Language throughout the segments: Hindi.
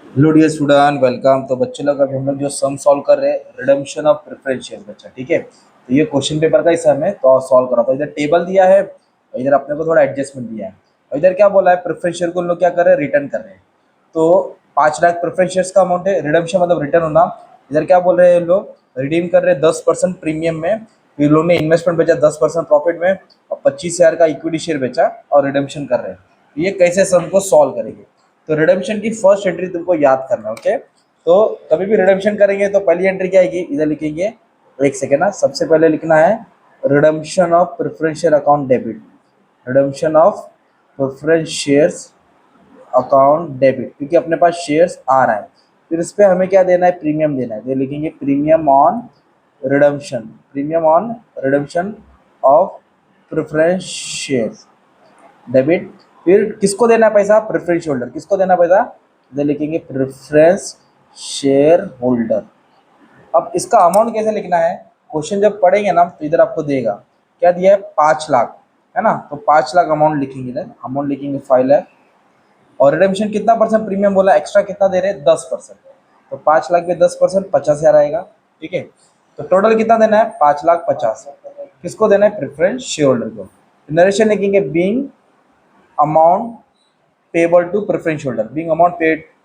Hello dear student, welcome. तो बच्चे लोग अभी हम लोग जो सम सॉल्व कर रहे हैं रिडम्पशन ऑफ प्रेफरेंशियल बच्चा, ठीक है। तो ये क्वेश्चन पेपर का ही सम है, तो सॉल्व करा। तो इधर टेबल दिया है, इधर अपने को थोड़ा एडजस्टमेंट दिया है। और इधर क्या बोला है, प्रेफरेंशियल को हम लोग क्या कर रहे हैं, रिटर्न कर रहे हैं। तो 5 लाख प्रेफरेंशियल्स का अमाउंट है, रिडम्पशन मतलब रिटर्न होना। इधर क्या बोल रहे हैं लोग, रिडीम कर रहे हैं 10% प्रीमियम में। फिर लोग ने इन्वेस्टमेंट बेचा 10% प्रॉफिट में, और 25,000 का इक्विटी शेयर बेचा और रिडम्पशन कर रहे हैं। तो ये कैसे सम को सॉल्व करेंगे। तो रिडेम्पशन की फर्स्ट एंट्री तुमको याद करना है, ओके। तो कभी भी रिडेम्पशन करेंगे तो पहली एंट्री क्या आएगी, इधर लिखेंगे। एक सेकेंड ना, सबसे पहले लिखना है redemption of preferential account debit. Redemption of preference shares account debit, क्योंकि अपने पास शेयर्स आ रहा है। फिर इस पर हमें क्या देना है, प्रीमियम देना है। तो लिखेंगे premium on redemption, premium on redemption of preference shares debit. फिर किसको देना है पैसा, प्रेफरेंस होल्डर। किसको देना पैसा, इधर लिखेंगे प्रेफरेंस शेयर होल्डर। अब इसका अमाउंट कैसे लिखना है, क्वेश्चन जब पढ़ेंगे ना तो इधर आपको देगा क्या दिया है, 5 लाख, है ना। तो 5 लाख अमाउंट लिखेंगे, इधर अमाउंट लिखेंगे 5 लाख। और रिडेम्पशन कितना परसेंट प्रीमियम बोला, एक्स्ट्रा कितना दे रहे हैं, 10%। तो 5 लाख पे 10% 50,000 आएगा, ठीक है। तो टोटल कितना देना है, 5,50,000। किसको देना है, प्रेफरेंस शेयर होल्डर को। नरेशन लिखेंगे being amount payable to preference holder, being amount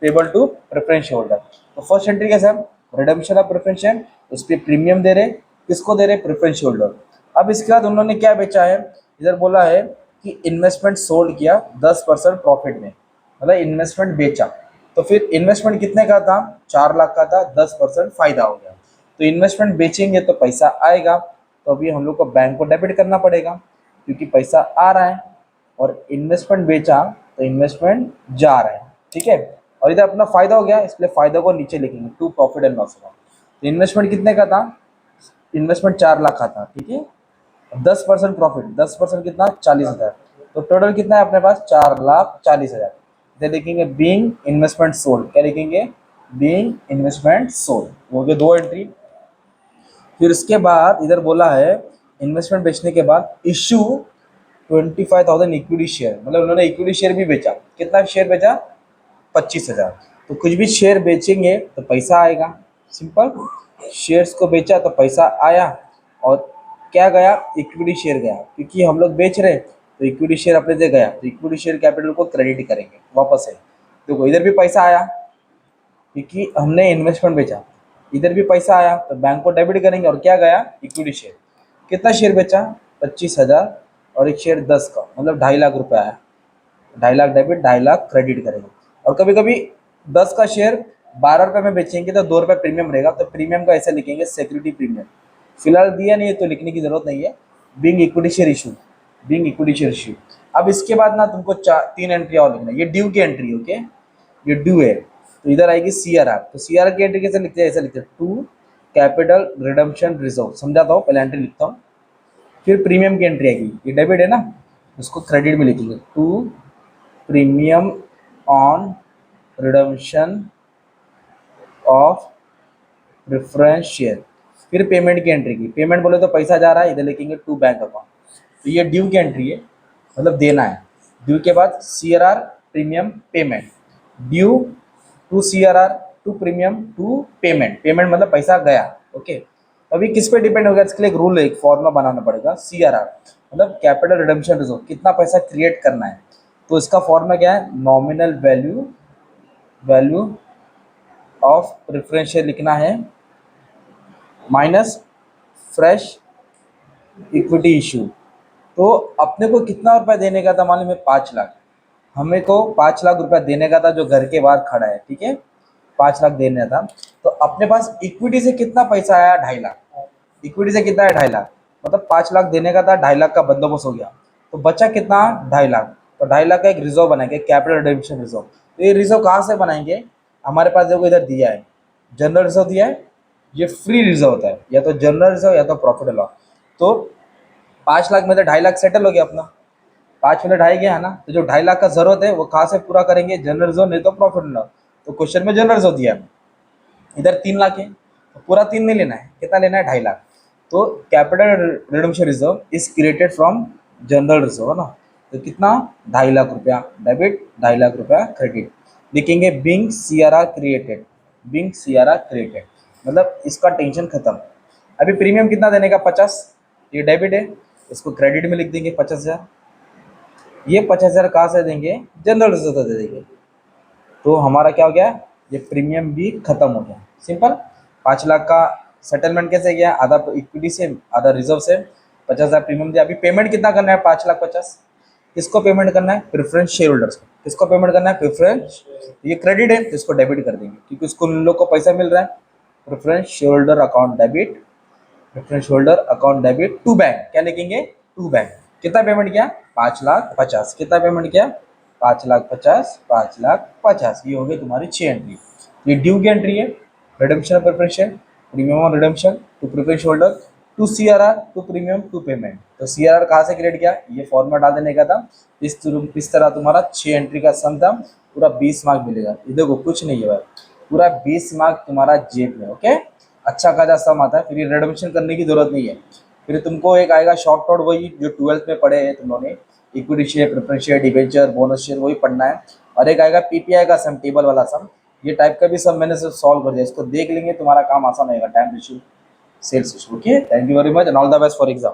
payable to preference holder. तो फर्स्ट एंट्री कैसे हम, रिडेम्पशन ऑफ प्रेफरेंस शेयर, उस पर प्रीमियम दे रहे, किसको दे रहे, प्रेफरेंस होल्डर। अब इसके बाद उन्होंने क्या बेचा है, इधर बोला है कि इन्वेस्टमेंट सोल्ड किया 10% प्रॉफिट में, मतलब इन्वेस्टमेंट बेचा। तो फिर इन्वेस्टमेंट कितने का था, 4 लाख का था, 10% फायदा हो गया। तो इन्वेस्टमेंट बेचेंगे तो पैसा आएगा, तो अभी हम लोग को बैंक को डेबिट करना पड़ेगा, क्योंकि पैसा आ रहा है। और इन्वेस्टमेंट बेचा तो इन्वेस्टमेंट जा रहा है, ठीक है। और इधर अपना फायदा हो गया, इसलिए फायदा को नीचे लिखेंगे, to profit and loss account. तो इन्वेस्टमेंट कितने का था, इन्वेस्टमेंट 4 लाख का था, ठीक है। 10% प्रॉफिट, 10% कितना, 40,000। तो टोटल कितना है अपने पास, 4,40,000। इधर लिखेंगे बीइंग इन्वेस्टमेंट सोल्ड, क्या लिखेंगे, बीइंग इन्वेस्टमेंट सोल्ड। हो गए 2 एंट्री। फिर उसके बाद इधर बोला है इन्वेस्टमेंट बेचने के बाद इशू 25,000 इक्विटी शेयर, मतलब उन्होंने इक्विटी शेयर भी बेचा। कितना शेयर बेचा, 25,000। तो कुछ भी शेयर बेचेंगे तो पैसा आएगा, सिंपल। शेयर्स को बेचा तो पैसा आया, और क्या गया, इक्विटी शेयर गया, क्योंकि हम लोग बेच रहे हैं तो इक्विटी शेयर अपने से गया, तो इक्विटी शेयर कैपिटल को क्रेडिट करेंगे वापस है। देखो इधर भी पैसा आया, क्योंकि हमने इन्वेस्टमेंट बेचा। इधर भी पैसा आया तो बैंक को डेबिट करेंगे, और क्या गया, इक्विटी शेयर। कितना शेयर बेचा, 25,000, और एक शेयर 10 का, मतलब 2.5 लाख रुपये आया। 2.5 लाख डेबिट, 2.5 लाख क्रेडिट करेंगे। और कभी कभी 10 का शेयर 12 रुपये में बेचेंगे तो 2 रुपये प्रीमियम रहेगा, तो प्रीमियम का ऐसे लिखेंगे सिक्योरिटी प्रीमियम। फिलहाल दिया नहीं है तो लिखने की जरूरत नहीं है। Being equity share issue, being equity share issue. अब इसके बाद ना तुमको 3 एंट्री और लिखना है, ये ड्यू की एंट्री, ओके। ये ड्यू है, तो इधर आएगी CRR। तो CRR की एंट्री कैसे लिखते हैं, ऐसे लिखते हैं, टू कैपिटल रिडम्पशन रिजर्व। समझाता हूँ, पहले एंट्री लिखता हूँ। फिर प्रीमियम की एंट्री आएगी, ये डेबिट है ना, उसको क्रेडिट में लिखेंगे, to premium on redemption of preference share. फिर पेमेंट की एंट्री की, पेमेंट बोले तो पैसा जा रहा है, इधर लिखेंगे टू बैंक अकाउंट। तो ये ड्यू की एंट्री है, मतलब देना है। ड्यू के बाद CRR premium payment, due to CRR to premium to payment, payment मतलब पैसा गया, ओके। अभी किस पे डिपेंड होगा, इसके लिए एक रूल है, एक फॉर्मूला बनाना पड़ेगा। CRR मतलब कैपिटल रिडम्पशन रिजर्व, कितना पैसा क्रिएट करना है। तो इसका फॉर्मूला क्या है, nominal value, value of preferential लिखना है, माइनस फ्रेश इक्विटी इशू। तो अपने को कितना रुपया देने का था मालूम है, 5 लाख। हमें को 5 लाख रुपया देने का था, जो घर के बाहर खड़ा है, ठीक है। 5 लाख देना था। तो अपने पास इक्विटी से कितना पैसा आया, 2.5 लाख। इक्विटी से कितना है, 2.5 लाख। मतलब 5 लाख देने का था, 2.5 लाख का बंदोबस्त हो गया। तो बचा कितना, 2.5 लाख। तो 2.5 लाख का एक रिजर्व बनाएंगे, कैपिटल रिडेम्पशन रिजर्व। तो ये रिजर्व कहाँ से बनाएंगे, हमारे पास देखो इधर दिया है, जनरल रिजर्व दिया है। ये फ्री रिजर्व होता है, या तो जनरल रिजर्व या तो प्रॉफिट एंड लॉस। तो 5 लाख में से 2.5 लाख सेटल हो गया अपना, 5 में 2.5 गया है ना। तो जो 2.5 लाख का जरूरत है वो कहाँ से पूरा करेंगे, जनरल रिजर्व नहीं तो प्रॉफिट एंड लॉस। तो क्वेश्चन में जनरल रिजर्व दिया है, इधर 3 लाख है, तो पूरा 3 नहीं लेना है, कितना लेना है, 2.5 लाख। तो capital redemption reserve is created from general reserve, है ना। तो कितना, 2.5 लाख रुपया डेबिट, 2.5 लाख रुपया क्रेडिट। लिखेंगे being CRR created, being CRR created, मतलब इसका टेंशन खत्म। अभी प्रीमियम कितना देने का, 50, ये डेबिट है, इसको क्रेडिट में लिख देंगे 50,000। ये 50,000 कहाँ से देंगे, जनरल रिजर्व से दे देंगे। तो हमारा क्या हो गया, ये प्रीमियम भी खत्म हो गया, सिंपल। 5 लाख का सेटलमेंट कैसे गया, आधा इक्विटी से आधा रिजर्व से, 50,000 प्रीमियम दिया। अभी पेमेंट कितना करना है, 5,50,000। किसको पेमेंट करना है, प्रेफरेंस शेयर होल्डर्स को। किसको पेमेंट करना है, प्रेफरेंस, ये क्रेडिट है तो इसको डेबिट कर देंगे क्योंकि उसको उन लोग को पैसा मिल रहा है। Preference share holder account debit, preference holder account debit to bank, क्या लिखेंगे, टू बैंक। कितना पेमेंट किया, 5,50,000। कितना पेमेंट किया, 5,50,000, 5,50,000। ये हो गई तुम्हारी 6 एंट्री। ये ड्यू की एंट्री है, redemption of preference share, premium on redemption to preference holder to CRR to premium to payment. तो सीआरआर कहाँ से क्रिएट किया, ये फॉर्मेट डाल देने का था। इस तरह तुम्हारा 6 एंट्री का सम था, पूरा 20 मार्क मिलेगा। ये देखो कुछ नहीं है भाई, पूरा 20 मार्क तुम्हारा जेब में। ओके, अच्छा खासा सम आता है, फिर ये रिडम्पशन करने की जरूरत नहीं है। फिर तुमको एक आएगा शॉर्ट नोट, वही जो 12th में पढ़े हैं तुम लोगों ने, equity share, preference share, debenture, bonus share, वही पढ़ना है। और एक आएगा पीपीआई का सम, टेबल वाला सम। ये टाइप का भी सम मैंने सिर्फ सॉल्व कर दिया, इसको देख लेंगे तुम्हारा काम आसान होगा, time ratio, sales ratio. Okay, thank you very much and all the best for exam.